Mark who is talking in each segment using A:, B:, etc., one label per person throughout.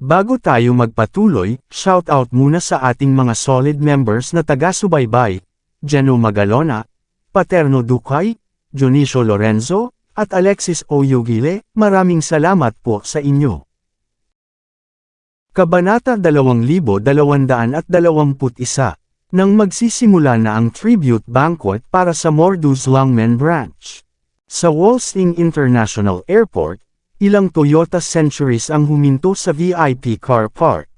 A: Bago tayo magpatuloy, shoutout muna sa ating mga solid members na taga-subaybay, Jeno Magalona, Paterno Ducay, Jonicio Lorenzo, at Alexis Oyugile, maraming salamat po sa inyo. Kabanata 2221. Nang magsisimula na ang tribute banquet para sa Mordus Longmen Branch. Sa Wolsing International Airport, ilang Toyota Centuries ang huminto sa VIP car park.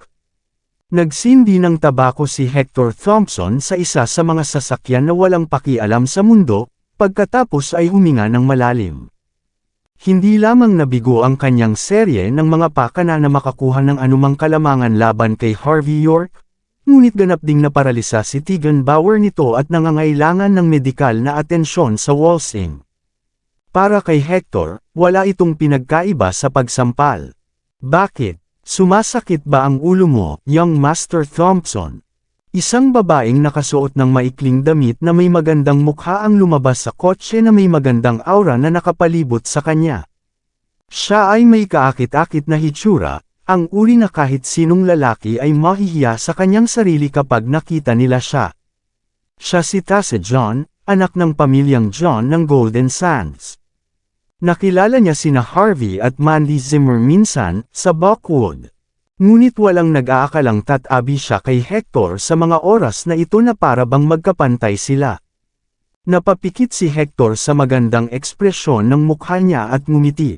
A: Nagsindi ng tabako si Hector Thompson sa isa sa mga sasakyan na walang pakialam sa mundo, pagkatapos ay huminga ng malalim. Hindi lamang nabigo ang kanyang serye ng mga pakana na makakuha ng anumang kalamangan laban kay Harvey York, ngunit ganap ding naparalisa si Tegan Bauer nito at nangangailangan ng medikal na atensyon sa Wolsing. Para kay Hector, wala itong pinagkaiba sa pagsampal. Bakit? Sumasakit ba ang ulo mo, young Master Thompson? Isang babaeng nakasuot ng maikling damit na may magandang mukha ang lumabas sa kotse na may magandang aura na nakapalibot sa kanya. Siya ay may kaakit-akit na hitsura, ang uri na kahit sinong lalaki ay mahihiya sa kanyang sarili kapag nakita nila siya. Siya si Tase John, anak ng pamilyang John ng Golden Sands. Nakilala niya sina Harvey at Mandy Zimmer minsan, sa Buckwood. Ngunit walang nag-aakalang tatabi siya kay Hector sa mga oras na ito na para bang magkapantay sila. Napapikit si Hector sa magandang ekspresyon ng mukha niya at ngumiti.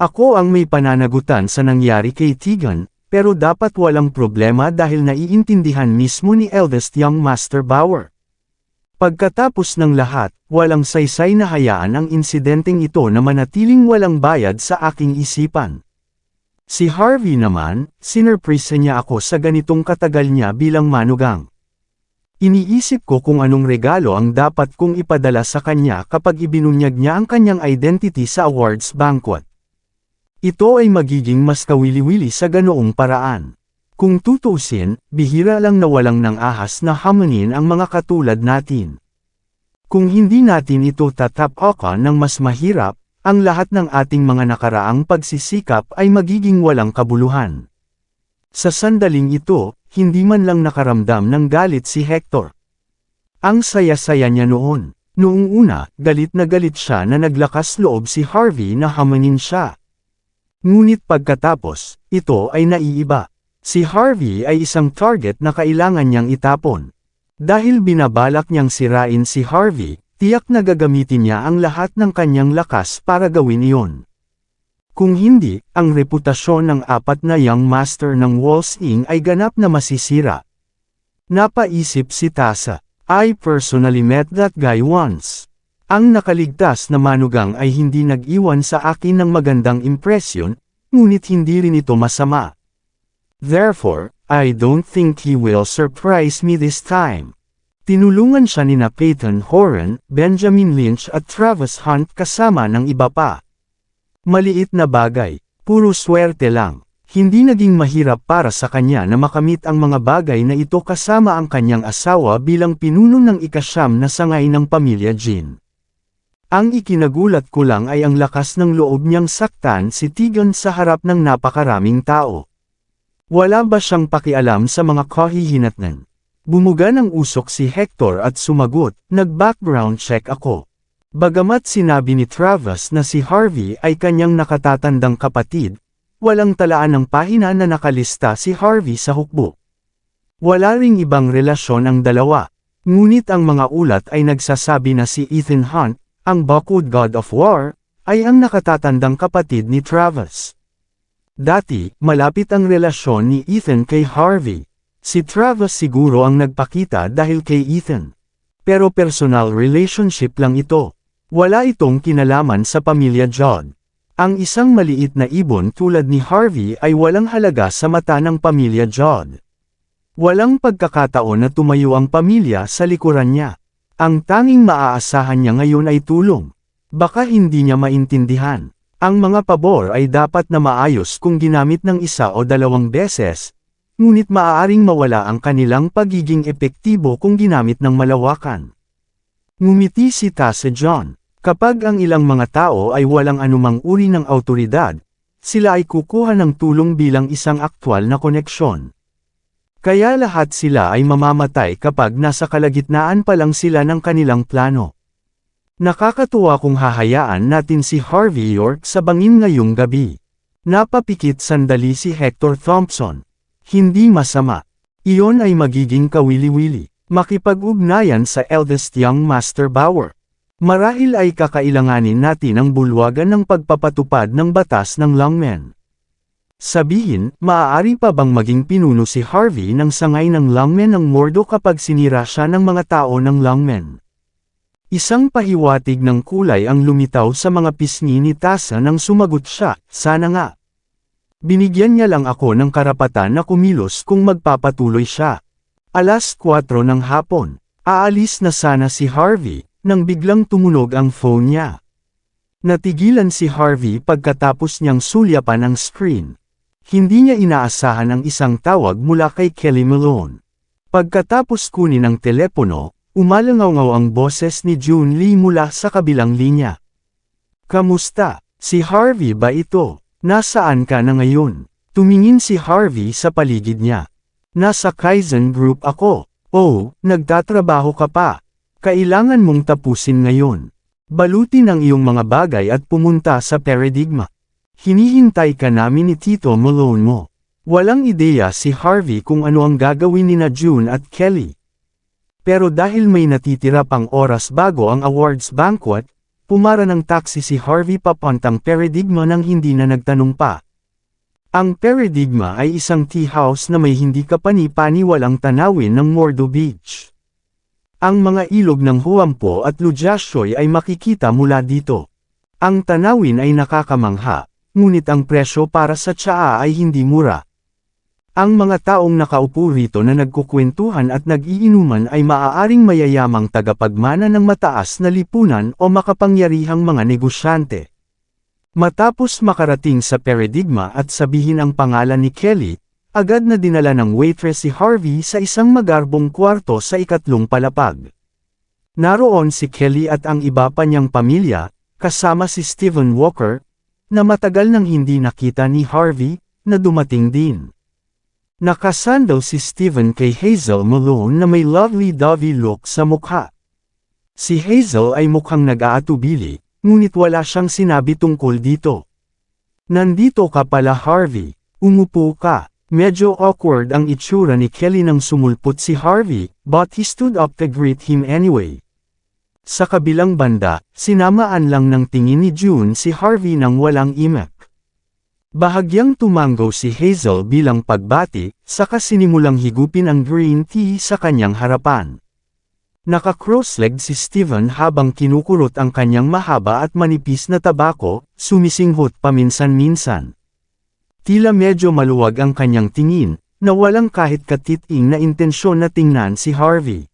A: Ako ang may pananagutan sa nangyari kay Tegan, pero dapat walang problema dahil naiintindihan mismo ni eldest young Master Bauer. Pagkatapos ng lahat, walang saysay na hayaan ang insidenteng ito na manatiling walang bayad sa aking isipan. Si Harvey naman, sinurpresa niya ako sa ganitong katagal niya bilang manugang. Iniisip ko kung anong regalo ang dapat kong ipadala sa kanya kapag ibinunyag niya ang kanyang identity sa awards banquet. Ito ay magiging mas kawili-wili sa ganoong paraan. Kung tutuusin, bihira lang na walang nang ahas na hamunin ang mga katulad natin. Kung hindi natin ito tatapakan ng mas mahirap, ang lahat ng ating mga nakaraang pagsisikap ay magiging walang kabuluhan. Sa sandaling ito, hindi man lang nakaramdam ng galit si Hector. Ang saya-saya niya noon. Noong una, galit na galit siya na naglakas loob si Harvey na hamunin siya. Ngunit pagkatapos, ito ay naiiba. Si Harvey ay isang target na kailangan niyang itapon. Dahil binabalak niyang sirain si Harvey, tiyak na gagamitin niya ang lahat ng kanyang lakas para gawin iyon. Kung hindi, ang reputasyon ng apat na young master ng Wolsing ay ganap na masisira. Napaisip si Tasa, I personally met that guy once. Ang nakaligtas na manugang ay hindi nag-iwan sa akin ng magandang impresyon, ngunit hindi rin ito masama. Therefore, I don't think he will surprise me this time. Tinulungan siya nina Peyton Horan, Benjamin Lynch at Travis Hunt kasama ng iba pa. Maliit na bagay, puro swerte lang. Hindi naging mahirap para sa kanya na makamit ang mga bagay na ito kasama ang kanyang asawa bilang pinuno ng ikasyam na sangay ng pamilya Jean. Ang ikinagulat ko lang ay ang lakas ng loob niyang saktan si Tegan sa harap ng napakaraming tao. Wala ba siyang pakialam sa mga kahihinatnan? Bumuga ng usok si Hector at sumagot, nag-background check ako. Bagamat sinabi ni Travis na si Harvey ay kanyang nakatatandang kapatid, walang talaan ng pahina na nakalista si Harvey sa hukbo. Wala ring ibang relasyon ang dalawa, ngunit ang mga ulat ay nagsasabi na si Ethan Hunt, ang Buckwood God of War, ay ang nakatatandang kapatid ni Travis. Dati, malapit ang relasyon ni Ethan kay Harvey. Si Travis siguro ang nagpakita dahil kay Ethan. Pero personal relationship lang ito. Wala itong kinalaman sa pamilya John. Ang isang maliit na ibon tulad ni Harvey ay walang halaga sa mata ng pamilya John. Walang pagkakataon na tumayo ang pamilya sa likuran niya. Ang tanging maaasahan niya ngayon ay tulong. Baka hindi niya maintindihan. Ang mga pabor ay dapat na maayos kung ginamit ng isa o dalawang beses, ngunit maaaring mawala ang kanilang pagiging epektibo kung ginamit ng malawakan. Ngumiti si Tase John. Kapag ang ilang mga tao ay walang anumang uri ng awtoridad, sila ay kukuha ng tulong bilang isang aktwal na koneksyon. Kaya lahat sila ay mamamatay kapag nasa kalagitnaan pa lang sila ng kanilang plano. Nakakatuwa kung hahayaan natin si Harvey York sa bangin ngayong gabi. Napapikit sandali si Hector Thompson. Hindi masama. Iyon ay magiging kawili-wili. Makipag-ugnayan sa eldest young Master Bauer. Marahil ay kakailanganin natin ang bulwagan ng pagpapatupad ng batas ng Longmen. Sabihin, maaari pa bang maging pinuno si Harvey ng sangay ng Longmen ng Mordo kapag sinira siya ng mga tao ng Longmen? Isang pahiwatig ng kulay ang lumitaw sa mga pisngi ni Tasa nang sumagot siya, sana nga. Binigyan niya lang ako ng karapatan na kumilos kung magpapatuloy siya. 4:00 ng hapon, aalis na sana si Harvey, nang biglang tumunog ang phone niya. Natigilan si Harvey pagkatapos niyang sulyapan ang screen. Hindi niya inaasahan ang isang tawag mula kay Kelly Malone. Pagkatapos kunin ang telepono, umalangaw ang boses ni June Lee mula sa kabilang linya. Kamusta? Si Harvey ba ito? Nasaan ka na ngayon? Tumingin si Harvey sa paligid niya. Nasa Kaizen Group ako. Oh, nagtatrabaho ka pa. Kailangan mong tapusin ngayon. Balutin ang iyong mga bagay at pumunta sa Paradigma. Hinihintay ka namin ni Tito Malone mo. Walang ideya si Harvey kung ano ang gagawin ni June at Kelly. Pero dahil may natitira pang oras bago ang awards banquet, pumara ng taxi si Harvey papuntang Paradigma nang hindi na nagtanong pa. Ang Paradigma ay isang tea house na may hindi kapani-paniwalang tanawin ng Mordo Beach. Ang mga ilog ng Huampo at Lujasyoy ay makikita mula dito. Ang tanawin ay nakakamangha, ngunit ang presyo para sa tsaa ay hindi mura. Ang mga taong nakaupo rito na nagkukwentuhan at nag-iinuman ay maaaring mayayamang tagapagmana ng mataas na lipunan o makapangyarihang mga negosyante. Matapos makarating sa Paradigma at sabihin ang pangalan ni Kelly, agad na dinala ng waitress si Harvey sa isang magarbong kwarto sa ikatlong palapag. Naroon si Kelly at ang iba pa niyang pamilya, kasama si Stephen Walker, na matagal nang hindi nakita ni Harvey, na dumating din. Nakasandal si Stephen kay Hazel Malone na may lovely-dovey look sa mukha. Si Hazel ay mukhang nag-aatubili, ngunit wala siyang sinabi tungkol dito. Nandito ka pala Harvey, umupo ka. Medyo awkward ang itsura ni Kelly nang sumulpot si Harvey, but he stood up to greet him anyway. Sa kabilang banda, sinamaan lang ng tingin ni June si Harvey nang walang imek. Bahagyang tumanggaw si Hazel bilang pagbati, saka sinimulang higupin ang green tea sa kanyang harapan. Naka-cross-legged si Stephen habang kinukurot ang kanyang mahaba at manipis na tabako, sumisinghot paminsan-minsan. Tila medyo maluwag ang kanyang tingin, na walang kahit katiting na intensyon na tingnan si Harvey.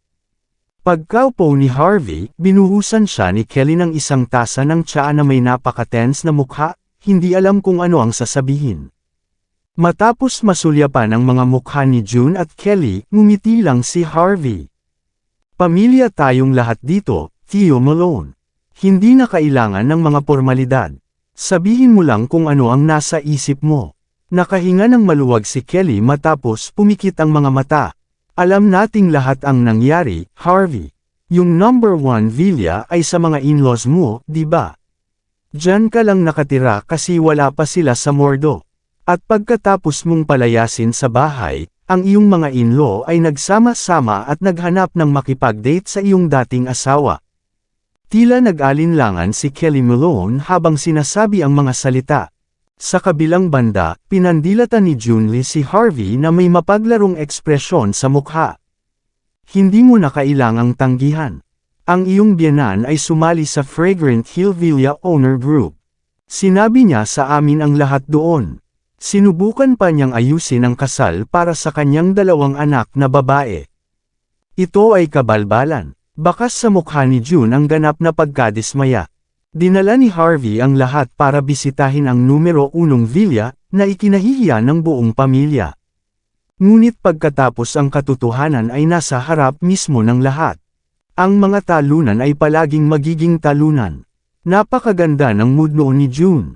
A: Pagkaupo ni Harvey, binuhusan siya ni Kelly ng isang tasa ng tsaa na may napaka-tense na mukha, hindi alam kung ano ang sasabihin. Matapos masulyapan ang mga mukha ni June at Kelly, ngumiti lang si Harvey. Pamilya tayong lahat dito, Tio Malone. Hindi na kailangan ng mga formalidad. Sabihin mo lang kung ano ang nasa isip mo. Nakahinga ng maluwag si Kelly matapos pumikit ang mga mata. Alam nating lahat ang nangyari, Harvey. Yung number 1 villa ay sa mga in-laws mo, di ba? Diyan ka lang nakatira kasi wala pa sila sa Mordo. At pagkatapos mong palayasin sa bahay, ang iyong mga in-law ay nagsama-sama at naghanap ng makipag-date sa iyong dating asawa. Tila nag-alinlangan si Kelly Malone habang sinasabi ang mga salita. Sa kabilang banda, pinandilatan ni June Lee si Harvey na may mapaglarong ekspresyon sa mukha. Hindi mo na kailangang tanggihan. Ang iyong biyenan ay sumali sa Fragrant Hill Villa Owner Group. Sinabi niya sa amin ang lahat doon. Sinubukan pa niyang ayusin ang kasal para sa kanyang 2 anak na babae. Ito ay kabalbalan. Bakas sa mukha ni June ang ganap na pagkadismaya. Dinala ni Harvey ang lahat para bisitahin ang numero 1 villa, na ikinahihiya ng buong pamilya. Ngunit pagkatapos ang katotohanan ay nasa harap mismo ng lahat. Ang mga talunan ay palaging magiging talunan. Napakaganda ng mood noon ni June.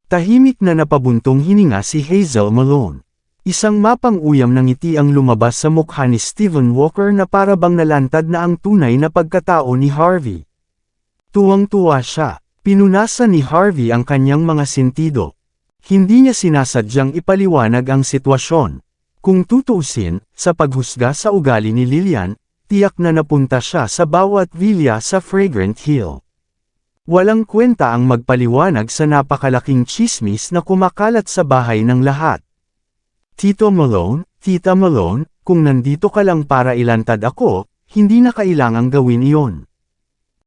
A: Tahimik na napabuntong hininga si Hazel Malone. Isang mapang-uyam ng ngiti ang lumabas sa mukha ni Stephen Walker na para bang nalantad na ang tunay na pagkatao ni Harvey. Tuwang-tuwa siya. Pinunasan ni Harvey ang kanyang mga sentido. Hindi niya sinasadyang ipaliwanag ang sitwasyon. Kung tutuusin, sa paghusga sa ugali ni Lillian, tiyak na napunta siya sa bawat villa sa Fragrant Hill. Walang kwenta ang magpaliwanag sa napakalaking tsismis na kumakalat sa bahay ng lahat. Tito Malone, Tita Malone, kung nandito ka lang para ilantad ako, hindi na kailangang gawin iyon.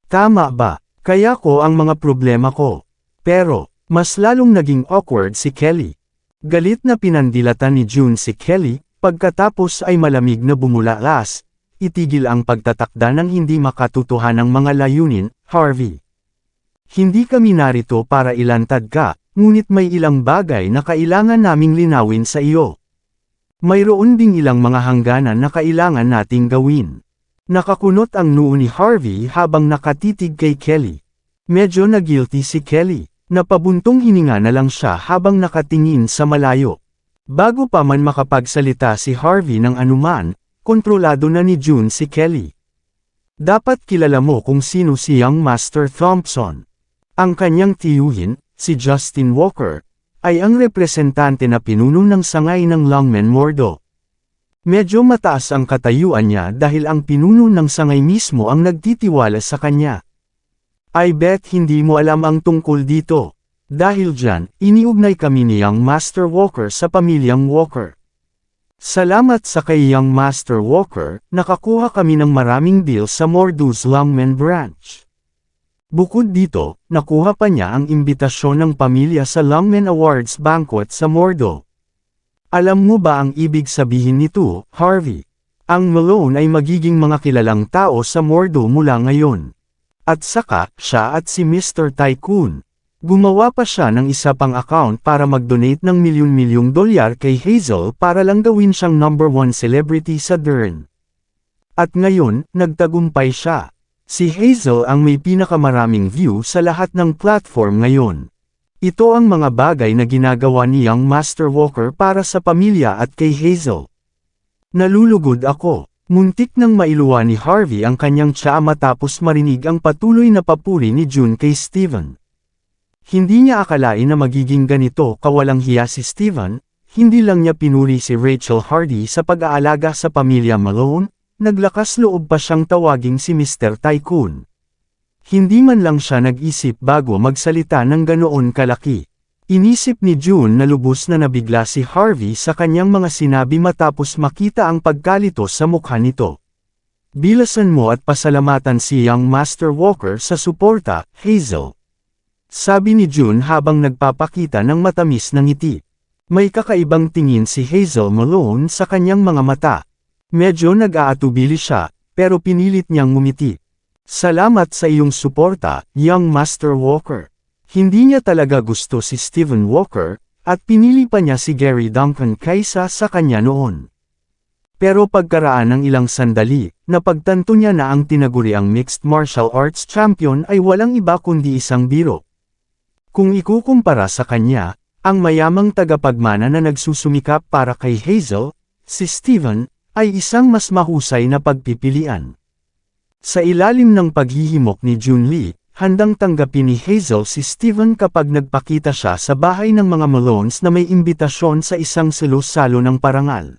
A: Tama ba? Kaya ko ang mga problema ko. Pero, mas lalong naging awkward si Kelly. Galit na pinandilatan ni June si Kelly, pagkatapos ay malamig na bumulalas, itigil ang pagtatakda ng hindi makatutuhanang mga layunin, Harvey. Hindi kami narito para ilantad ka, ngunit may ilang bagay na kailangan naming linawin sa iyo. Mayroon ding ilang mga hangganan na kailangan nating gawin. Nakakunot ang noo ni Harvey habang nakatitig kay Kelly. Medyo na-guilty si Kelly. Napabuntong hininga na lang siya habang nakatingin sa malayo. Bago pa man makapagsalita si Harvey ng anuman, kontrolado na ni June si Kelly. Dapat kilala mo kung sino si Young Master Thompson. Ang kanyang tiyuhin, si Justin Walker, ay ang representante na pinuno ng sangay ng Longmen Mordo. Medyo mataas ang katayuan niya dahil ang pinuno ng sangay mismo ang nagtitiwala sa kanya. I bet hindi mo alam ang tungkol dito. Dahil dyan, iniugnay kami ni Young Master Walker sa pamilyang Walker. Salamat sa kay Young Master Walker, nakakuha kami ng maraming deal sa Mordo's Longmen branch. Bukod dito, nakuha pa niya ang imbitasyon ng pamilya sa Longmen Awards banquet sa Mordo. Alam mo ba ang ibig sabihin nito, Harvey? Ang Malone ay magiging mga kilalang tao sa Mordo mula ngayon. At saka, siya at si Mr. Tycoon. Gumawa pa siya ng isa pang account para mag-donate ng milyon-milyong dolyar kay Hazel para lang gawin siyang #1 celebrity sa Dern. At ngayon, nagtagumpay siya. Si Hazel ang may pinakamaraming view sa lahat ng platform ngayon. Ito ang mga bagay na ginagawa ni Young Master Walker para sa pamilya at kay Hazel. Nalulugod ako. Muntik nang mailuwa ni Harvey ang kanyang tiyaa matapos marinig ang patuloy na papuri ni June kay Steven. Hindi niya akalain na magiging ganito kawalang hiya si Steven, hindi lang niya pinuri si Rachel Hardy sa pag-aalaga sa pamilya Malone, naglakas loob pa siyang tawaging si Mr. Tycoon. Hindi man lang siya nag-isip bago magsalita ng ganoon kalaki. Inisip ni June na lubos na nabigla si Harvey sa kanyang mga sinabi matapos makita ang pagkalito sa mukha nito. Bilasan mo at pasalamatan si Young Master Walker sa suporta, Hazel. Sabi ni June habang nagpapakita ng matamis na ngiti. May kakaibang tingin si Hazel Malone sa kanyang mga mata. Medyo nag-aatubili siya, pero pinilit niyang ngumiti. Salamat sa iyong suporta, Young Master Walker. Hindi niya talaga gusto si Stephen Walker, at pinili pa niya si Gary Duncan kaysa sa kanya noon. Pero pagkaraan ng ilang sandali, napagtanto niya na ang tinaguriang mixed martial arts champion ay walang iba kundi isang biro. Kung ikukumpara sa kanya, ang mayamang tagapagmana na nagsusumikap para kay Hazel, si Stephen, ay isang mas mahusay na pagpipilian. Sa ilalim ng paghihimok ni June Lee, handang tanggapin ni Hazel si Stephen kapag nagpakita siya sa bahay ng mga Malones na may imbitasyon sa isang salo-salo ng parangal.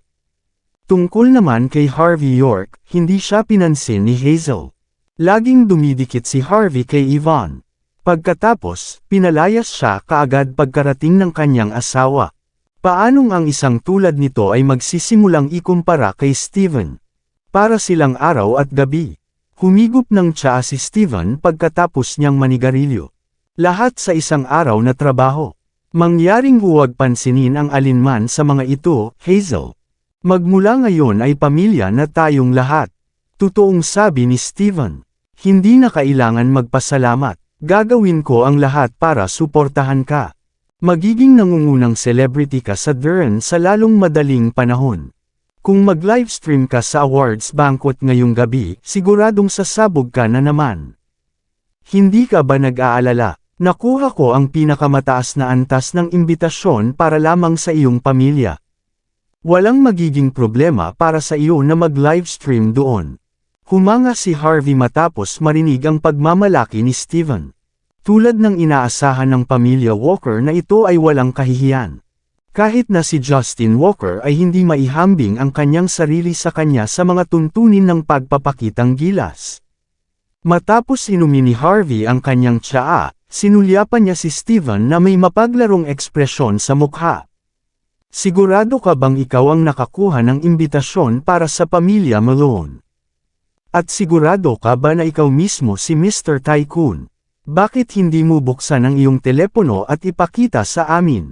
A: Tungkol naman kay Harvey York, hindi siya pinansin ni Hazel. Laging dumidikit si Harvey kay Yvonne. Pagkatapos, pinalayas siya kaagad pagkarating ng kanyang asawa. Paanong ang isang tulad nito ay magsisimulang ikumpara kay Stephen? Para silang araw at gabi. Humigop ng tsaa si Stephen pagkatapos niyang manigarilyo. Lahat sa isang araw na trabaho. Mangyaring huwag pansinin ang alinman sa mga ito, Hazel. Magmula ngayon ay pamilya na tayong lahat. Totoong sabi ni Stephen. Hindi na kailangan magpasalamat. Gagawin ko ang lahat para suportahan ka. Magiging nangungunang celebrity ka sa Dern sa lalong madaling panahon. Kung mag-livestream ka sa awards banquet ngayong gabi, siguradong sasabog ka na naman. Hindi ka ba nag-aalala? Nakuha ko ang pinakamataas na antas ng imbitasyon para lamang sa iyong pamilya. Walang magiging problema para sa iyo na mag-livestream doon. Humanga si Harvey matapos marinig ang pagmamalaki ni Steven. Tulad ng inaasahan ng pamilya Walker na ito ay walang kahihiyan. Kahit na si Justin Walker ay hindi maihambing ang kanyang sarili sa kanya sa mga tuntunin ng pagpapakitang gilas. Matapos inumin ni Harvey ang kanyang tsaa, sinulyapan niya si Steven na may mapaglarong ekspresyon sa mukha. Sigurado ka bang ikaw ang nakakuha ng imbitasyon para sa pamilya Malone? At sigurado ka ba na ikaw mismo si Mr. Tycoon? Bakit hindi mo buksan ang iyong telepono at ipakita sa amin?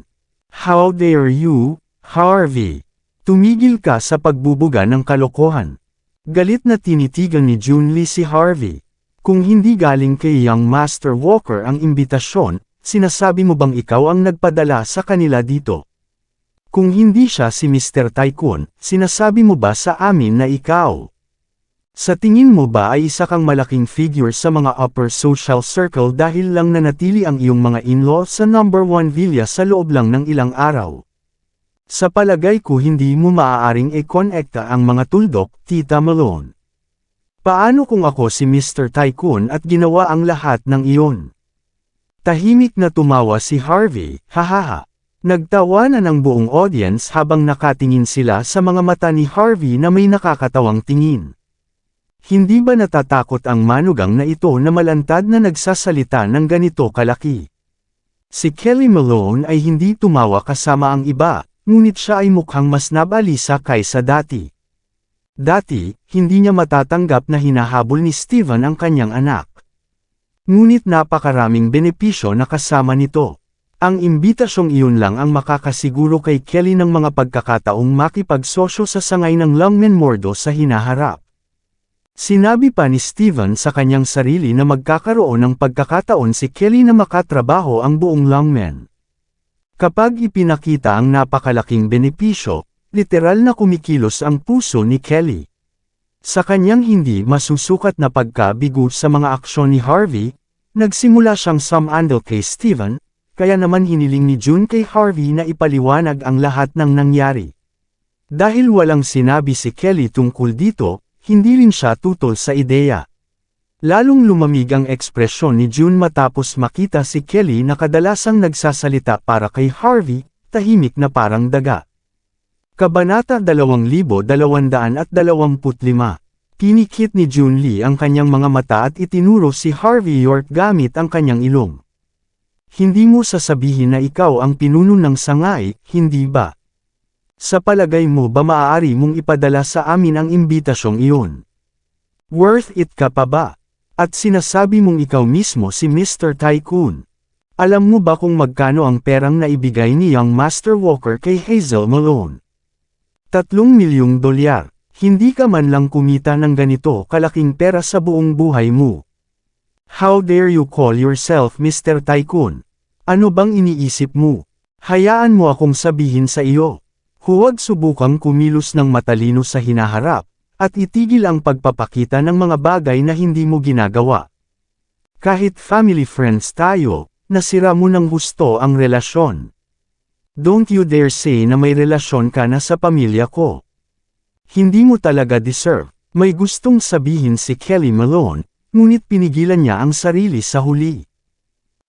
A: How dare you, Harvey? Tumigil ka sa pagbubuga ng kalokohan. Galit na tinitigan ni Junlee si Harvey. Kung hindi galing kay Young Master Walker ang imbitasyon, sinasabi mo bang ikaw ang nagpadala sa kanila dito? Kung hindi siya si Mr. Tycoon, sinasabi mo ba sa amin na ikaw? Sa tingin mo ba ay isa kang malaking figure sa mga upper social circle dahil lang nanatili ang iyong mga in-law sa number 1 villa sa loob lang ng ilang araw? Sa palagay ko hindi mo maaaring i-connecta ang mga tuldok, Tita Malone. Paano kung ako si Mr. Tycoon at ginawa ang lahat ng iyon? Tahimik na tumawa si Harvey, hahaha. Nagtawa na ng buong audience habang nakatingin sila sa mga mata ni Harvey na may nakakatawang tingin. Hindi ba natatakot ang manugang na ito na malantad na nagsasalita ng ganito kalaki? Si Kelly Malone ay hindi tumawa kasama ang iba, ngunit siya ay mukhang mas nabalisa kaysa dati. Dati, hindi niya matatanggap na hinahabol ni Steven ang kanyang anak. Ngunit napakaraming benepisyo na kasama nito. Ang imbitasyong iyon lang ang makakasiguro kay Kelly ng mga pagkakataong makipagsosyo sa sangay ng Longmen Mordo sa hinaharap. Sinabi pa ni Steven sa kanyang sarili na magkakaroon ng pagkakataon si Kelly na makatrabaho ang buong Longmen. Kapag ipinakita ang napakalaking benepisyo, literal na kumikilos ang puso ni Kelly. Sa kanyang hindi masusukat na pagkabigo sa mga aksyon ni Harvey, nagsimula siyang sumandal kay Steven, kaya naman hiniling ni June kay Harvey na ipaliwanag ang lahat ng nangyari. Dahil walang sinabi si Kelly tungkol dito, hindi rin siya tutol sa ideya. Lalong lumamig ang ekspresyon ni June matapos makita si Kelly na kadalasang nagsasalita para kay Harvey, tahimik na parang daga. Kabanata 2225. Pinikit ni Junlee ang kanyang mga mata at itinuro si Harvey York gamit ang kanyang ilong. Hindi mo sasabihin na ikaw ang pinuno ng sangay, hindi ba? Sa palagay mo ba maaari mong ipadala sa amin ang imbitasyong iyon? Worth it ka pa ba? At sinasabi mong ikaw mismo si Mr. Tycoon. Alam mo ba kung magkano ang perang naibigay ni Young Master Walker kay Hazel Malone? $3 milyong. Hindi ka man lang kumita ng ganito kalaking pera sa buong buhay mo. How dare you call yourself Mr. Tycoon? Ano bang iniisip mo? Hayaan mo akong sabihin sa iyo. Huwag subukang kumilos ng matalino sa hinaharap, at itigil ang pagpapakita ng mga bagay na hindi mo ginagawa. Kahit family friends tayo, nasira mo ng gusto ang relasyon. Don't you dare say na may relasyon ka na sa pamilya ko. Hindi mo talaga deserve. May gustong sabihin si Kelly Malone, ngunit pinigilan niya ang sarili sa huli.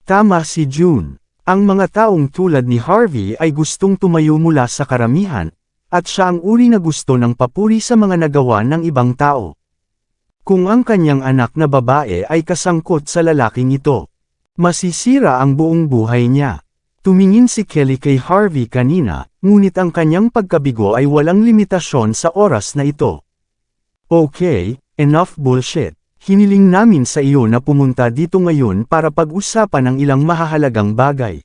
A: Tama si June. Ang mga taong tulad ni Harvey ay gustong tumayo mula sa karamihan, at siya ang uri na gusto ng papuri sa mga nagawa ng ibang tao. Kung ang kanyang anak na babae ay kasangkot sa lalaking ito, masisira ang buong buhay niya. Tumingin si Kelly kay Harvey kanina, ngunit ang kanyang pagkabigo ay walang limitasyon sa oras na ito. Okay, enough bullshit. Hiniling namin sa iyo na pumunta dito ngayon para pag-usapan ang ilang mahahalagang bagay.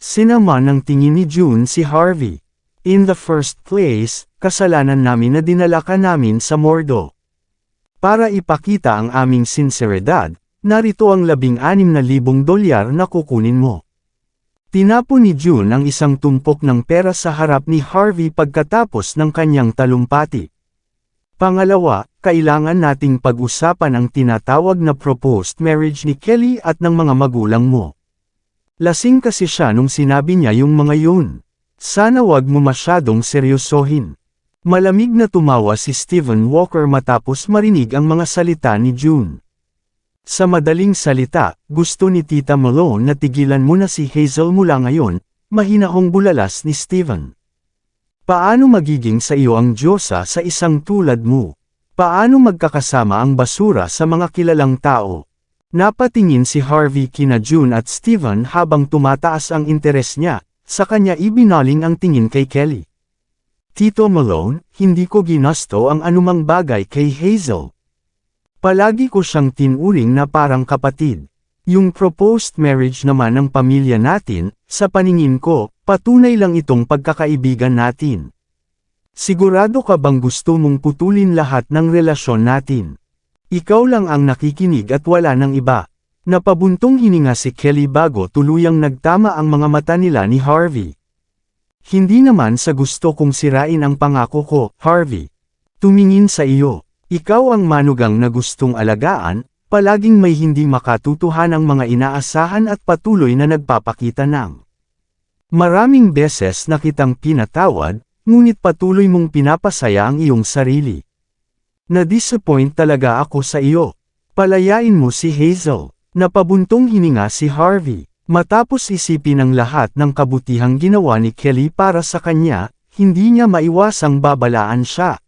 A: Sinama ng tingin ni June si Harvey. In the first place, kasalanan namin na dinala ka namin sa Mordo. Para ipakita ang aming sinseridad, narito ang $16,000 na kukunin mo. Tinapon ni June ang isang tumpok ng pera sa harap ni Harvey pagkatapos ng kanyang talumpati. Pangalawa, kailangan nating pag-usapan ang tinatawag na proposed marriage ni Kelly at ng mga magulang mo. Lasing kasi siya nung sinabi niya yung mga yun. Sana wag mo masyadong seryosohin. Malamig na tumawa si Stephen Walker matapos marinig ang mga salita ni June. Sa madaling salita, gusto ni Tita Malone na tigilan mo na si Hazel mula ngayon, mahinahong bulalas ni Stephen. Paano magiging sa iyo ang Diyosa sa isang tulad mo? Paano magkakasama ang basura sa mga kilalang tao? Napatingin si Harvey kina June at Stephen habang tumataas ang interes niya, sa kanya ibinaling ang tingin kay Kelly. Tito Malone, hindi ko ginasto ang anumang bagay kay Hazel. Palagi ko siyang tinuring na parang kapatid. Yung proposed marriage naman ng pamilya natin, sa paningin ko, patunay lang itong pagkakaibigan natin. Sigurado ka bang gusto mong putulin lahat ng relasyon natin? Ikaw lang ang nakikinig at wala ng iba. Napabuntong hininga si Kelly bago tuluyang nagtama ang mga mata nila ni Harvey. Hindi naman sa gusto kong sirain ang pangako ko, Harvey. Tumingin sa iyo. Ikaw ang manugang na gustong alagaan, palaging may hindi makatutuhan ang mga inaasahan at patuloy na nagpapakita ng maraming beses na kitang pinatawad, ngunit patuloy mong pinapasaya ang iyong sarili. Na-disappoint talaga ako sa iyo. Palayain mo si Hazel. Napabuntong hininga si Harvey. Matapos isipin ang lahat ng kabutihang ginawa ni Kelly para sa kanya, hindi niya maiwasang babalaan siya.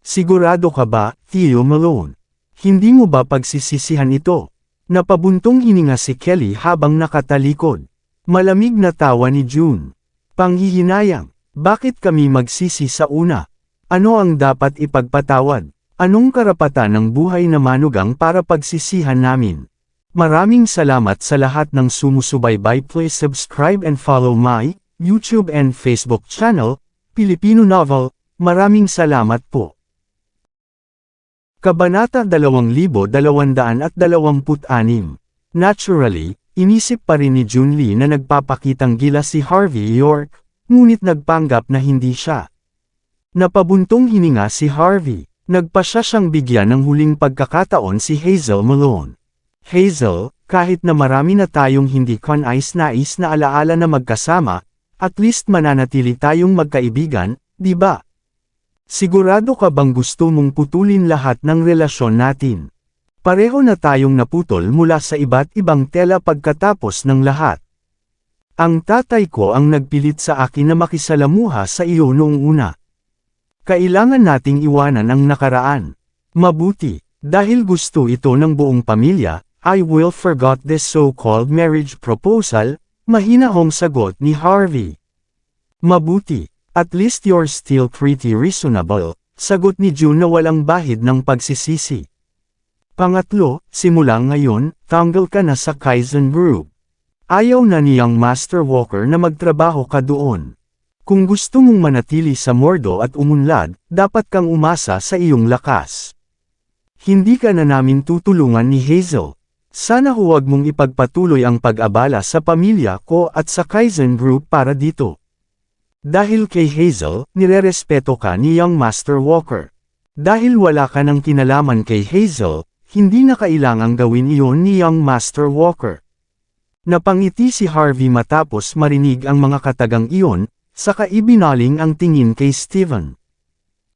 A: Sigurado ka ba, Tio Malone? Hindi mo ba pagsisisihan ito? Napabuntong hininga si Kelly habang nakatalikod. Malamig na tawa ni June. Panghihinayang, bakit kami magsisi sa una? Ano ang dapat ipagpatawad? Anong karapatan ng buhay na manugang para pagsisihan namin? Maraming salamat sa lahat ng sumusubaybay. Please subscribe and follow my YouTube and Facebook channel, Pilipino Novel. Maraming salamat po. Kabanata 2226. Naturally, inisip pa rin ni June Lee na nagpapakitang gila si Harvey York, ngunit nagpanggap na hindi siya. Napabuntong hininga si Harvey. Nagpa siyang bigyan ng huling pagkakataon si Hazel Malone. Hazel, kahit na marami na tayong hindi kanais-nais na alaala na magkasama, at least mananatili tayong magkaibigan, di ba? Sigurado ka bang gusto mong putulin lahat ng relasyon natin? Pareho na tayong naputol mula sa iba't ibang tela pagkatapos ng lahat. Ang tatay ko ang nagpilit sa akin na makisalamuha sa iyo noong una. Kailangan nating iwanan ang nakaraan. Mabuti, dahil gusto ito ng buong pamilya, I will forgot this so-called marriage proposal, mahinahong sagot ni Harvey. Mabuti, at least you're still pretty reasonable, sagot ni June na walang bahid ng pagsisisi. Pangatlo, simula ngayon, tanggal ka na sa Kaizen Group. Ayaw na niyang Master Walker na magtrabaho ka doon. Kung gusto mong manatili sa Mordo at umunlad, dapat kang umasa sa iyong lakas. Hindi ka na namin tutulungan ni Hazel. Sana huwag mong ipagpatuloy ang pag-abala sa pamilya ko at sa Kaizen Group para dito. Dahil kay Hazel, nirerespeto ka ni Young Master Walker. Dahil wala ka ng kinalaman kay Hazel, hindi na kailangang gawin iyon ni Young Master Walker. Napangiti si Harvey matapos marinig ang mga katagang iyon, saka ibinaling ang tingin kay Stephen.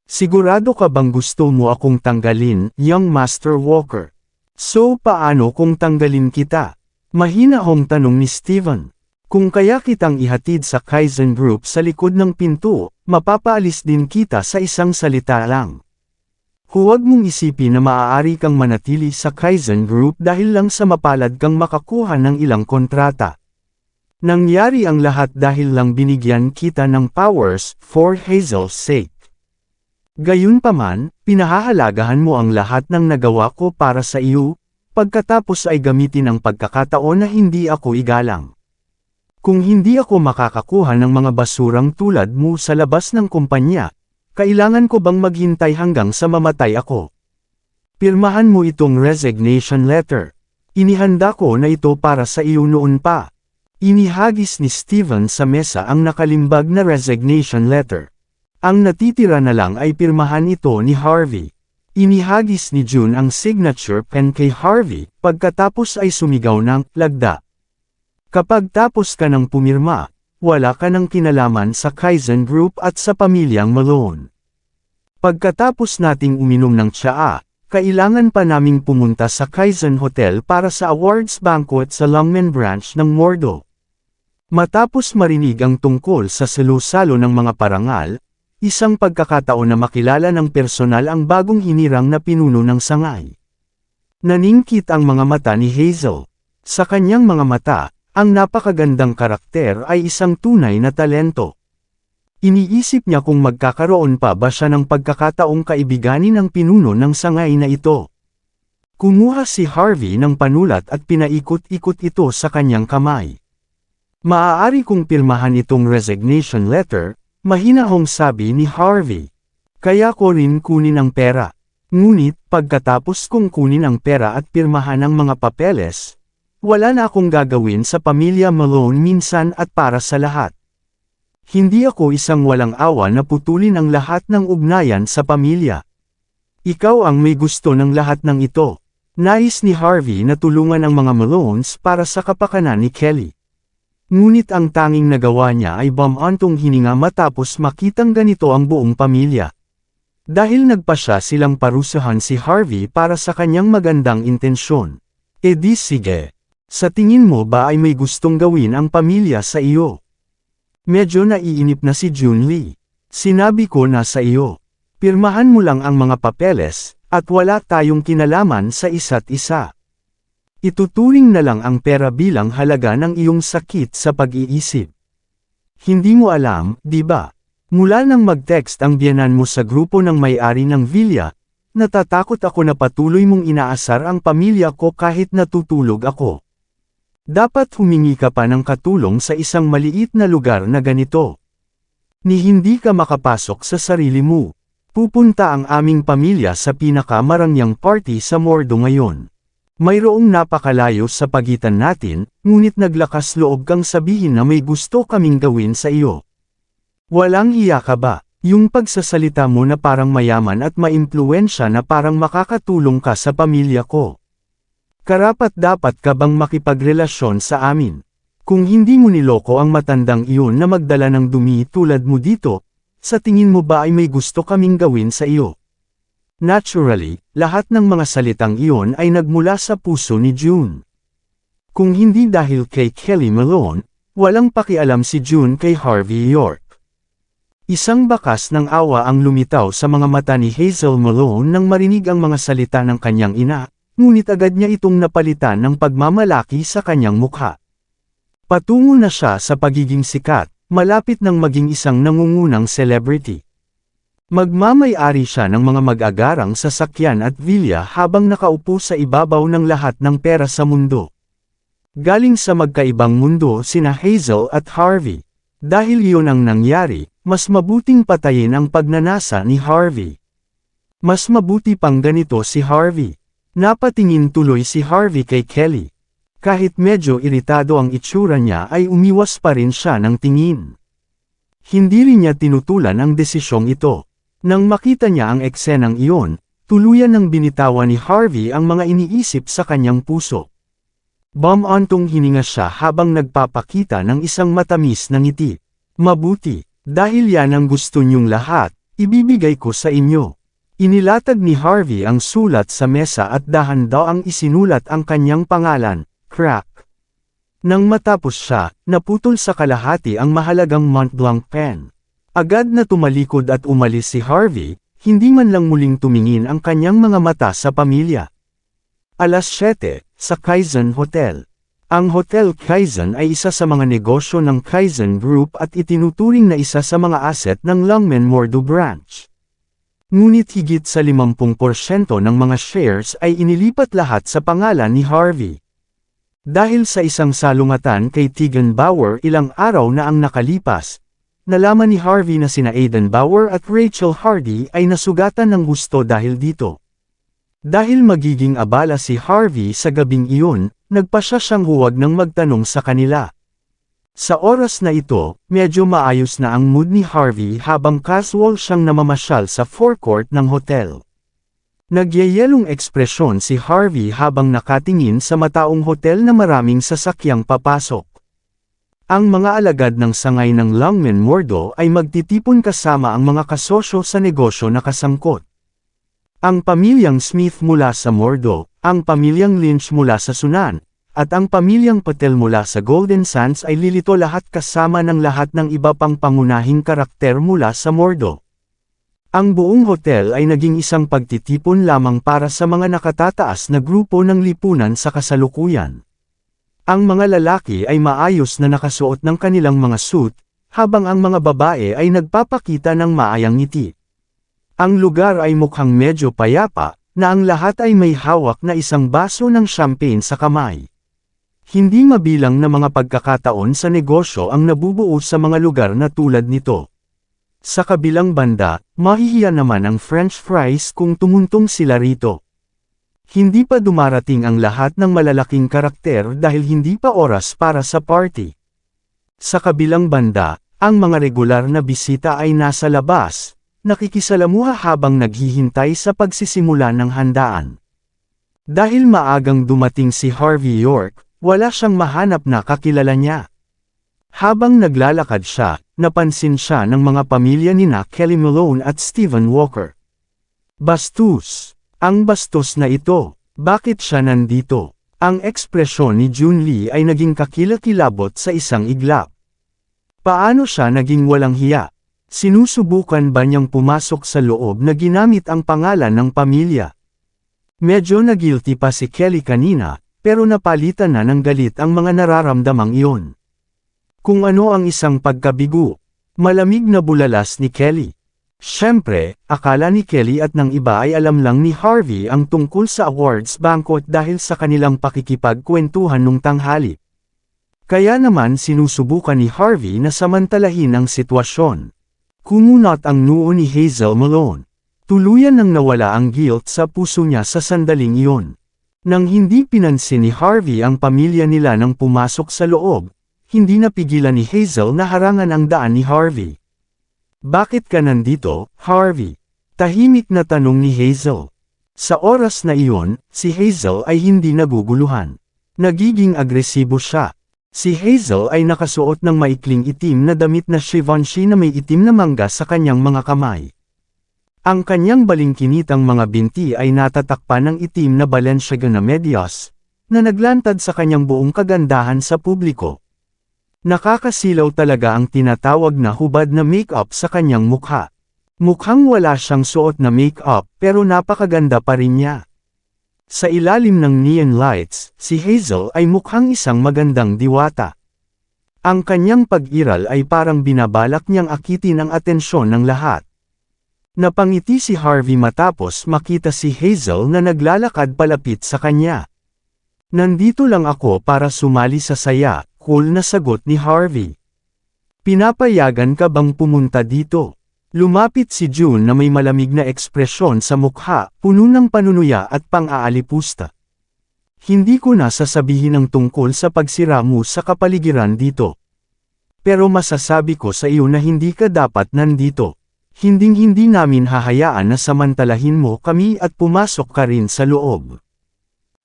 A: Sigurado ka bang gusto mo akong tanggalin, Young Master Walker? So paano kung tanggalin kita? Mahinahong tanong ni Stephen. Kung kaya kitang ihatid sa Kaizen Group sa likod ng pinto, mapapaalis din kita sa isang salita lang. Huwag mong isipin na maaari kang manatili sa Kaizen Group dahil lang sa mapalad kang makakuha ng ilang kontrata. Nangyari ang lahat dahil lang binigyan kita ng powers for Hazel's sake. Gayunpaman, pinahahalagahan mo ang lahat ng nagawa ko para sa iyo, pagkatapos ay gamitin ang pagkakataon na hindi ako igalang. Kung hindi ako makakakuha ng mga basurang tulad mo sa labas ng kumpanya, kailangan ko bang maghintay hanggang sa mamatay ako? Pirmahan mo itong resignation letter. Inihanda ko na ito para sa iyo noon pa. Inihagis ni Stephen sa mesa ang nakalimbag na resignation letter. Ang natitira na lang ay pirmahan ito ni Harvey. Inihagis ni June ang signature pen kay Harvey, pagkatapos ay sumigaw ng lagda. Kapag tapos ka ng pumirma, wala ka ng kinalaman sa Kaizen Group at sa pamilyang Malone. Pagkatapos nating uminom ng tsaa, kailangan pa naming pumunta sa Kaizen Hotel para sa awards banquet sa Longmen Branch ng Mordo. Matapos marinig ang tungkol sa salo-salo ng mga parangal, isang pagkakataon na makilala ng personal ang bagong hinirang na pinuno ng sangay. Naningkit ang mga mata ni Hazel. Sa kanyang mga mata, ang napakagandang karakter ay isang tunay na talento. Iniisip niya kung magkakaroon pa ba siya ng pagkakataong kaibiganin ang pinuno ng sangay na ito. Kumuha si Harvey ng panulat at pinaikot-ikot ito sa kanyang kamay. Maaari kong pirmahan itong resignation letter, mahinahong sabi ni Harvey. Kaya ko rin kunin ang pera. Ngunit, pagkatapos kong kunin ang pera at pirmahan ang mga papeles, wala na akong gagawin sa pamilya Malone minsan at para sa lahat. Hindi ako isang walang awa na putulin ang lahat ng ugnayan sa pamilya. Ikaw ang may gusto ng lahat ng ito. Nais ni Harvey na tulungan ang mga Malones para sa kapakanan ni Kelly. Ngunit ang tanging nagawa niya ay bumantong hininga matapos makitang ganito ang buong pamilya. Dahil nagpasya silang parusahan si Harvey para sa kanyang magandang intensyon. E di sige. Sa tingin mo ba ay may gustong gawin ang pamilya sa iyo? Medyo naiinip na si Jun Lee. Sinabi ko na sa iyo. Pirmahan mo lang ang mga papeles, at wala tayong kinalaman sa isa't isa. Ituturing na lang ang pera bilang halaga ng iyong sakit sa pag-iisip. Hindi mo alam, di ba? Mula nang mag-text ang biyenan mo sa grupo ng may-ari ng villa, natatakot ako na patuloy mong inaasar ang pamilya ko kahit natutulog ako. Dapat humingi ka pa ng katulong sa isang maliit na lugar na ganito. Ni hindi ka makapasok sa sarili mo. Pupunta ang aming pamilya sa pinakamarangyang party sa Mordo ngayon. Mayroong napakalayo sa pagitan natin, ngunit naglakas loob kang sabihin na may gusto kaming gawin sa iyo. Walang hiya ka ba? Yung pagsasalita mo na parang mayaman at maimpluwensya na parang makakatulong ka sa pamilya ko. Karapat-dapat ka bang makipagrelasyon sa amin? Kung hindi mo niloko ang matandang iyon na magdala ng dumi tulad mo dito, sa tingin mo ba ay may gusto kaming gawin sa iyo? Naturally, lahat ng mga salitang iyon ay nagmula sa puso ni June. Kung hindi dahil kay Kelly Malone, walang pakialam si June kay Harvey York. Isang bakas ng awa ang lumitaw sa mga mata ni Hazel Malone nang marinig ang mga salita ng kanyang ina, ngunit agad niya itong napalitan ng pagmamalaki sa kanyang mukha. Patungo na siya sa pagiging sikat, malapit nang maging isang nangungunang celebrity. Magmamay-ari siya ng mga mag-agarang sasakyan at villa habang nakaupo sa ibabaw ng lahat ng pera sa mundo. Galing sa magkaibang mundo sina Hazel at Harvey. Dahil iyon ang nangyari, mas mabuting patayin ang pagnanasa ni Harvey. Mas mabuti pang ganito si Harvey. Napatingin tuloy si Harvey kay Kelly. Kahit medyo iritado ang itsura niya ay umiwas pa rin siya ng tingin. Hindi rin niya tinutulan ang desisyong ito. Nang makita niya ang eksenang iyon, tuluyan ng binitawan ni Harvey ang mga iniisip sa kanyang puso. Bumantong hininga siya habang nagpapakita ng isang matamis na ngiti. Mabuti, dahil yan ang gusto niyong lahat, ibibigay ko sa inyo. Inilatag ni Harvey ang sulat sa mesa at dahan-daang isinulat ang kanyang pangalan, Crack. Nang matapos siya, naputol sa kalahati ang mahalagang Montblanc pen. Agad na tumalikod at umalis si Harvey, hindi man lang muling tumingin ang kanyang mga mata sa pamilya. Alas 7, sa Kaizen Hotel. Ang Hotel Kaizen ay isa sa mga negosyo ng Kaizen Group at itinuturing na isa sa mga asset ng Longmen Mordo Branch. Ngunit higit sa 50% ng mga shares ay inilipat lahat sa pangalan ni Harvey. Dahil sa isang salungatan kay Tegan Bauer ilang araw na ang nakalipas, nalaman ni Harvey na sina Aidan Bauer at Rachel Hardy ay nasugatan ng gusto dahil dito. Dahil magiging abala si Harvey sa gabing iyon, nagpasya siyang huwag nang magtanong sa kanila. Sa oras na ito, medyo maayos na ang mood ni Harvey habang casual siyang namamasyal sa forecourt ng hotel. Nagyayelong ekspresyon si Harvey habang nakatingin sa mataong hotel na maraming sasakyang papasok. Ang mga alagad ng sangay ng Longmen Mordo ay magtitipon kasama ang mga kasosyo sa negosyo na kasangkot. Ang pamilyang Smith mula sa Mordo, ang pamilyang Lynch mula sa Sunan, at ang pamilyang Patel mula sa Golden Sands ay lilito lahat kasama ng lahat ng iba pang pangunahing karakter mula sa Mordo. Ang buong hotel ay naging isang pagtitipon lamang para sa mga nakatataas na grupo ng lipunan sa kasalukuyan. Ang mga lalaki ay maayos na nakasuot ng kanilang mga suit, habang ang mga babae ay nagpapakita ng maayang ngiti. Ang lugar ay mukhang medyo payapa, na ang lahat ay may hawak na isang baso ng champagne sa kamay. Hindi mabilang na mga pagkakataon sa negosyo ang nabubuo sa mga lugar na tulad nito. Sa kabilang banda, mahihiya naman ang French fries kung tumuntong sila rito. Hindi pa dumarating ang lahat ng malalaking karakter dahil hindi pa oras para sa party. Sa kabilang banda, ang mga regular na bisita ay nasa labas, nakikisalamuha habang naghihintay sa pagsisimula ng handaan. Dahil maagang dumating si Harvey York, wala siyang mahanap na kakilala niya. Habang naglalakad siya, napansin siya ng mga pamilya nina Kelly Malone at Stephen Walker. Bastos! Ang bastos na ito! Bakit siya nandito? Ang ekspresyon ni Jun Lee ay naging kakilakilabot sa isang iglap. Paano siya naging walang hiya? Sinusubukan ba niyang pumasok sa loob na ginamit ang pangalan ng pamilya? Medyo na-guilty pa si Kelly kanina, pero napalitan na ng galit ang mga nararamdamang iyon. Kung ano ang isang pagkabigo, malamig na bulalas ni Kelly. Siyempre, akala ni Kelly at ng iba ay alam lang ni Harvey ang tungkol sa awards banquet dahil sa kanilang pakikipagkwentuhan nung tanghali. Kaya naman sinusubukan ni Harvey na samantalahin ang sitwasyon. Kumunot ang noo ni Hazel Malone. Tuluyan nang nawala ang guilt sa puso niya sa sandaling iyon. Nang hindi pinansin ni Harvey ang pamilya nila nang pumasok sa loob, hindi napigilan ni Hazel na harangan ang daan ni Harvey. Bakit ka nandito, Harvey? Tahimik na tanong ni Hazel. Sa oras na iyon, si Hazel ay hindi naguguluhan. Nagiging agresibo siya. Si Hazel ay nakasuot ng maikling itim na damit na Givenchy na may itim na mangga sa kanyang mga kamay. Ang kanyang balingkinitang mga binti ay natatakpan ng itim na Balenciaga na medyas, na naglantad sa kanyang buong kagandahan sa publiko. Nakakasilaw talaga ang tinatawag na hubad na make-up sa kanyang mukha. Mukhang wala siyang suot na make-up pero napakaganda pa rin niya. Sa ilalim ng neon lights, si Hazel ay mukhang isang magandang diwata. Ang kanyang pag-iral ay parang binabalak niyang akitin ang atensyon ng lahat. Napangiti si Harvey matapos makita si Hazel na naglalakad palapit sa kanya. Nandito lang ako para sumali sa saya, cool na sagot ni Harvey. Pinapayagan ka bang pumunta dito? Lumapit si June na may malamig na ekspresyon sa mukha, puno ng panunuya at pang-aalipusta. Hindi ko na sasabihin ang tungkol sa pagsira mo sa kapaligiran dito. Pero masasabi ko sa iyo na hindi ka dapat nandito. Hinding-hindi namin hahayaan na samantalahin mo kami at pumasok ka rin sa loob.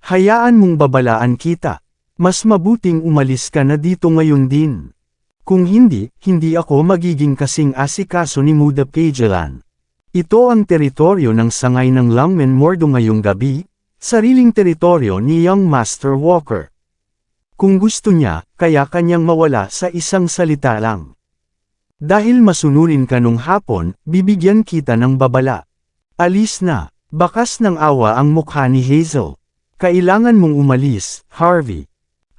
A: Hayaan mong babalaan kita. Mas mabuting umalis ka na dito ngayon din. Kung hindi, hindi ako magiging kasing asikaso ni Muda Pagelan. Ito ang teritoryo ng sangay ng Longmen Mordo ngayong gabi, sariling teritoryo ni Young Master Walker. Kung gusto niya, kaya kanyang mawala sa isang salita lang. Dahil masunurin ka nung hapon, bibigyan kita ng babala. Alis na. Bakas ng awa ang mukha ni Hazel. Kailangan mong umalis, Harvey.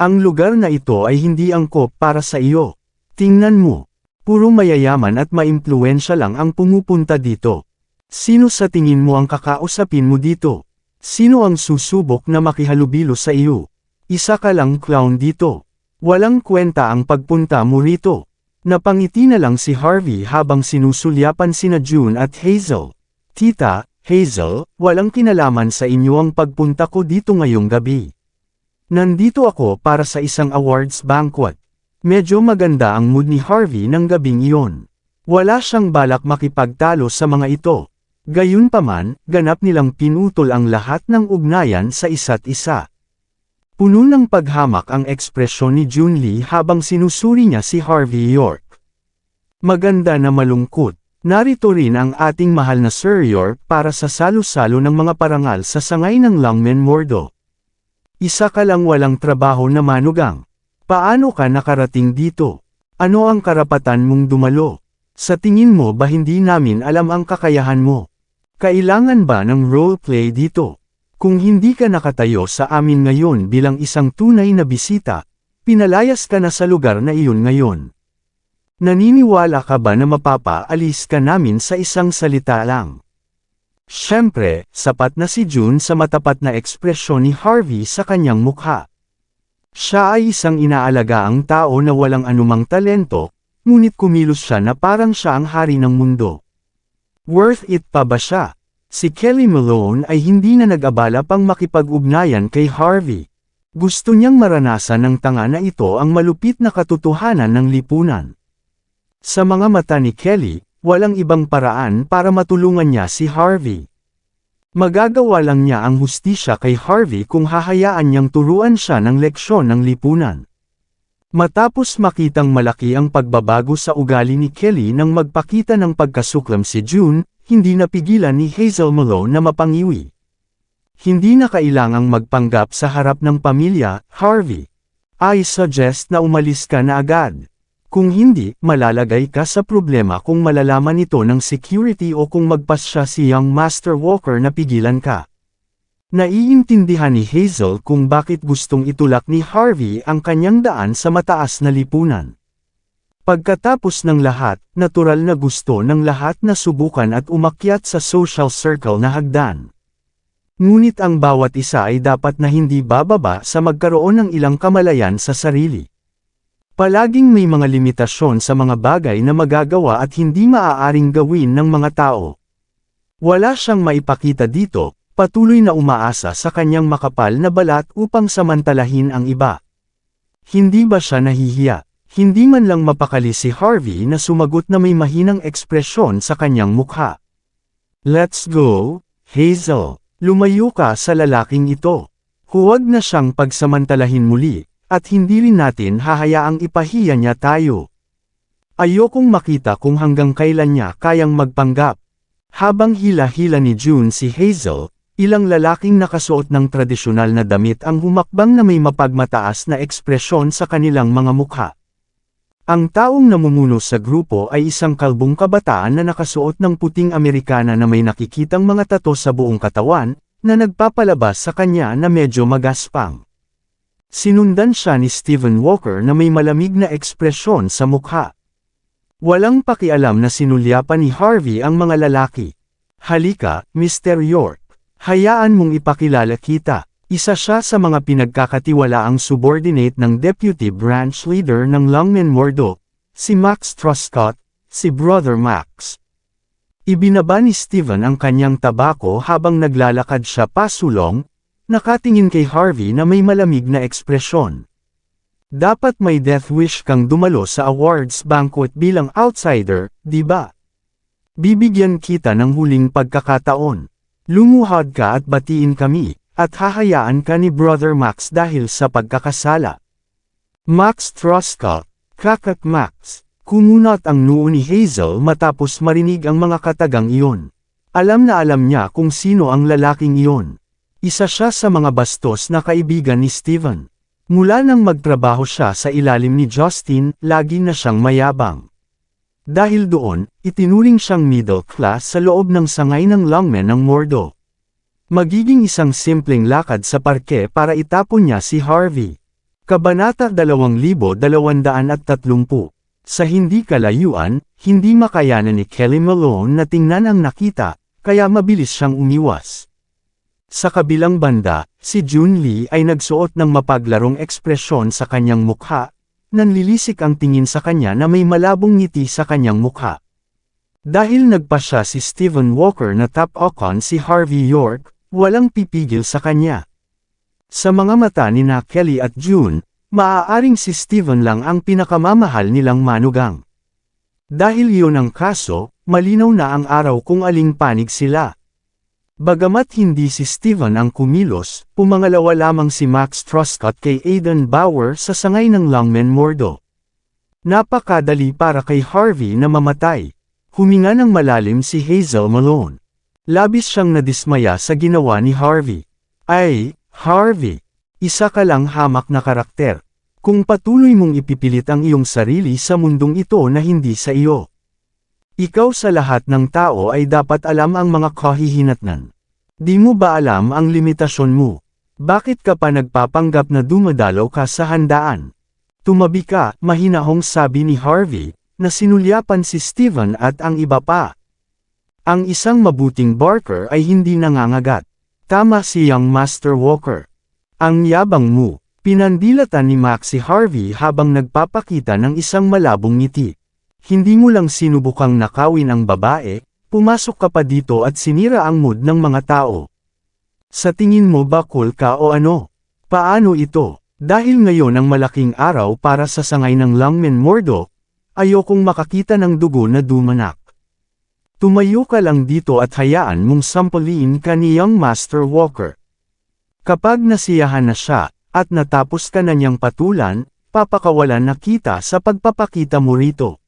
A: Ang lugar na ito ay hindi angkop para sa iyo. Tingnan mo. Puro mayayaman at maimpluwensya lang ang pumupunta dito. Sino sa tingin mo ang kakausapin mo dito? Sino ang susubok na makihalubilo sa iyo? Isa ka lang clown dito. Walang kwenta ang pagpunta mo rito. Napangiti na lang si Harvey habang sinusulyapan sina June at Hazel. Tita, Hazel, walang kinalaman sa inyo ang pagpunta ko dito ngayong gabi. Nandito ako para sa isang awards banquet. Medyo maganda ang mood ni Harvey ng gabing iyon. Wala siyang balak makipagtalo sa mga ito. Gayunpaman, ganap nilang pinutol ang lahat ng ugnayan sa isa't isa. Puno ng paghamak ang ekspresyon ni Junlee habang sinusuri niya si Harvey York. Maganda na malungkot. Narito rin ang ating mahal na Sir York para sa salo-salo ng mga parangal sa sangay ng Longmen Mordo. Isa ka lang walang trabaho na manugang. Paano ka nakarating dito? Ano ang karapatan mong dumalo? Sa tingin mo ba hindi namin alam ang kakayahan mo? Kailangan ba ng roleplay dito? Kung hindi ka nakatayo sa amin ngayon bilang isang tunay na bisita, pinalayas ka na sa lugar na iyon ngayon. Naniniwala ka ba na mapapaalis ka namin sa isang salita lang? Siyempre, sapat na si June sa matapat na ekspresyon ni Harvey sa kanyang mukha. Siya ay isang inaalagaang tao na walang anumang talento, ngunit kumilos siya na parang siya ang hari ng mundo. Worth it pa ba siya? Si Kelly Malone ay hindi na nag-abala pang makipag-ugnayan kay Harvey. Gusto niyang maranasan ng tanga na ito ang malupit na katotohanan ng lipunan. Sa mga mata ni Kelly, walang ibang paraan para matulungan niya si Harvey. Magagawa lang niya ang hustisya kay Harvey kung hahayaan niyang turuan siya ng leksyon ng lipunan. Matapos makitang malaki ang pagbabago sa ugali ni Kelly nang magpakita ng pagkasuklam si June, hindi napigilan ni Hazel Malone na mapangiwi. Hindi na kailangang magpanggap sa harap ng pamilya, Harvey. I suggest na umalis ka na agad. Kung hindi, malalagay ka sa problema kung malalaman ito ng security o kung magpasya si Young Master Walker na pigilan ka. Naiintindihan ni Hazel kung bakit gustong itulak ni Harvey ang kanyang daan sa mataas na lipunan. Pagkatapos ng lahat, natural na gusto ng lahat na subukan at umakyat sa social circle na hagdan. Ngunit ang bawat isa ay dapat na hindi bababa sa magkaroon ng ilang kamalayan sa sarili. Palaging may mga limitasyon sa mga bagay na magagawa at hindi maaaring gawin ng mga tao. Wala siyang maipakita dito, patuloy na umaasa sa kanyang makapal na balat upang samantalahin ang iba. Hindi ba siya nahihiya? Hindi man lang mapakali si Harvey na sumagot na may mahinang ekspresyon sa kanyang mukha. Let's go, Hazel. Lumayo ka sa lalaking ito. Huwag na siyang pagsamantalahin muli. At hindi rin natin hahayaang ipahiya niya tayo. Ayokong makita kung hanggang kailan niya kayang magpanggap. Habang hila-hila ni June si Hazel, ilang lalaking nakasuot ng tradisyonal na damit ang humakbang na may mapagmataas na ekspresyon sa kanilang mga mukha. Ang taong namumuno sa grupo ay isang kalbong kabataan na nakasuot ng puting Amerikana na may nakikitang mga tato sa buong katawan, na nagpapalabas sa kanya na medyo magaspang. Sinundan siya ni Stephen Walker na may malamig na ekspresyon sa mukha. Walang pakialam na sinulyapan ni Harvey ang mga lalaki. Halika, Mr. York. Hayaan mong ipakilala kita. Isa siya sa mga pinagkakatiwalaang subordinate ng Deputy Branch Leader ng Longmen Mordo, si Max Truscott, si Brother Max. Ibinaba ni Stephen ang kanyang tabako habang naglalakad siya pasulong, nakatingin kay Harvey na may malamig na ekspresyon. Dapat may death wish kang dumalo sa awards banquet bilang outsider, di ba? Bibigyan kita ng huling pagkakataon. Lumuhad ka at batiin kami, at hahayaan ka ni Brother Max dahil sa pagkakasala. Max Truscott, kakak Max, kumunat ang noo ni Hazel matapos marinig ang mga katagang iyon. Alam na alam niya kung sino ang lalaking iyon. Isa siya sa mga bastos na kaibigan ni Stephen. Mula nang magtrabaho siya sa ilalim ni Justin, lagi na siyang mayabang. Dahil doon, itinuring siyang middle class sa loob ng sangay ng Longmen ng Mordo. Magiging isang simpleng lakad sa parke para itapon niya si Harvey. Kabanata 2230. Sa hindi kalayuan, hindi makayanan ni Kelly Malone na tingnan ang nakita, kaya mabilis siyang umiwas. Sa kabilang banda, si Junlee ay nagsuot ng mapaglarong ekspresyon sa kanyang mukha, nanlilisik ang tingin sa kanya na may malabong ngiti sa kanyang mukha. Dahil nagpasya si Stephen Walker na tap-okon si Harvey York, walang pipigil sa kanya. Sa mga mata ni na Kelly at June, maaaring si Stephen lang ang pinakamamahal nilang manugang. Dahil iyon ang kaso, malinaw na ang araw kung aling panig sila. Bagamat hindi si Steven ang kumilos, pumangalawa lamang si Max Truscott kay Aidan Bauer sa sangay ng Longmen Mordo. Napakadali para kay Harvey na mamatay. Huminga ng malalim si Hazel Malone. Labis siyang nadismaya sa ginawa ni Harvey. Ay, Harvey! Isa ka lang hamak na karakter. Kung patuloy mong ipipilit ang iyong sarili sa mundong ito na hindi sa iyo. Ikaw sa lahat ng tao ay dapat alam ang mga kahihinatnan. Di mo ba alam ang limitasyon mo? Bakit ka pa nagpapanggap na dumadalaw ka sa handaan? Tumabi ka, mahinahong sabi ni Harvey, na sinulyapan si Steven at ang iba pa. Ang isang mabuting barker ay hindi nangangagat. Tama si Young Master Walker. Ang yabang mo, pinandilatan ni Max si Harvey habang nagpapakita ng isang malabong ngiti. Hindi mo lang sinubukang nakawin ang babae, pumasok ka pa dito at sinira ang mood ng mga tao. Sa tingin mo ba cool ka o ano? Paano ito? Dahil ngayon ang malaking araw para sa sangay ng Longmen Mordo, ayokong makakita ng dugo na dumanak. Tumayo ka lang dito at hayaan mong sampalin ka ni Young Master Walker. Kapag nasiyahan na siya, at natapos ka na niyang patulan, papakawalan na kita sa pagpapakita mo rito.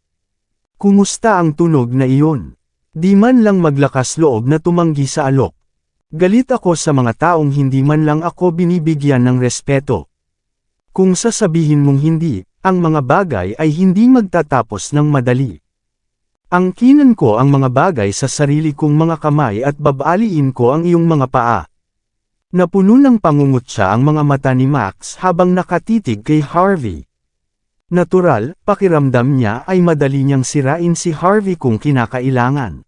A: Kumusta ang tunog na iyon? Di man lang maglakas loob na tumanggi sa alok. Galit ako sa mga taong hindi man lang ako binibigyan ng respeto. Kung sasabihin mong hindi, ang mga bagay ay hindi magtatapos ng madali. Angkinan ko ang mga bagay sa sarili kong mga kamay at babaliin ko ang iyong mga paa. Napuno ng pangungutya ang mga mata ni Max habang nakatitig kay Harvey. Natural, pakiramdam niya ay madali niyang sirain si Harvey kung kinakailangan.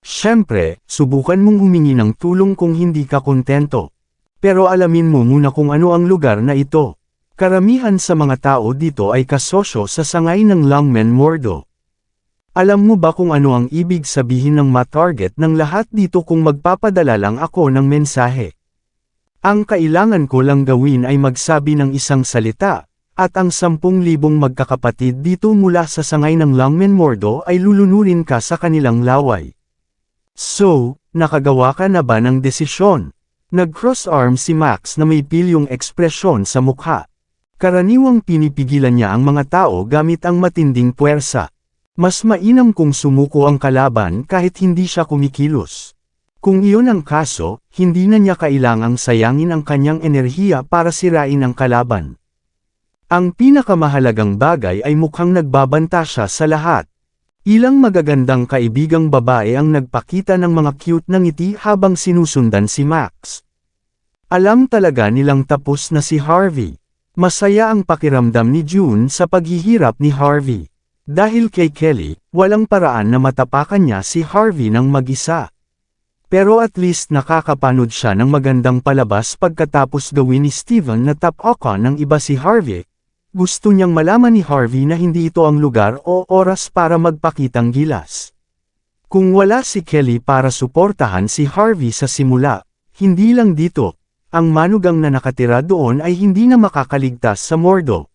A: Siyempre, subukan mong humingi ng tulong kung hindi ka kontento. Pero alamin mo muna kung ano ang lugar na ito. Karamihan sa mga tao dito ay kasosyo sa sangay ng Longmen Mordo. Alam mo ba kung ano ang ibig sabihin ng ma-target ng lahat dito kung magpapadala lang ako ng mensahe? Ang kailangan ko lang gawin ay magsabi ng isang salita, at ang 10,000 magkakapatid dito mula sa sangay ng Longmen Mordo ay lulunurin ka sa kanilang laway. So, nakagawa ka na ba ng desisyon? Nag-cross arm si Max na may pilyong ekspresyon sa mukha. Karaniwang pinipigilan niya ang mga tao gamit ang matinding puwersa. Mas mainam kung sumuko ang kalaban kahit hindi siya kumikilos. Kung iyon ang kaso, hindi na niya kailangang sayangin ang kanyang enerhiya para sirain ang kalaban. Ang pinakamahalagang bagay ay mukhang nagbabanta siya sa lahat. Ilang magagandang kaibigang babae ang nagpakita ng mga cute na ngiti habang sinusundan si Max. Alam talaga nilang tapos na si Harvey. Masaya ang pakiramdam ni June sa paghihirap ni Harvey. Dahil kay Kelly, walang paraan na matapakan niya si Harvey ng mag-isa. Pero at least nakakapanood siya ng magandang palabas pagkatapos gawin ni Steven na tapakan ng iba si Harvey. Gusto niyang malaman ni Harvey na hindi ito ang lugar o oras para magpakitang gilas. Kung wala si Kelly para suportahan si Harvey sa simula, hindi lang dito, ang manugang na nakatira doon ay hindi na makakaligtas sa Mordo.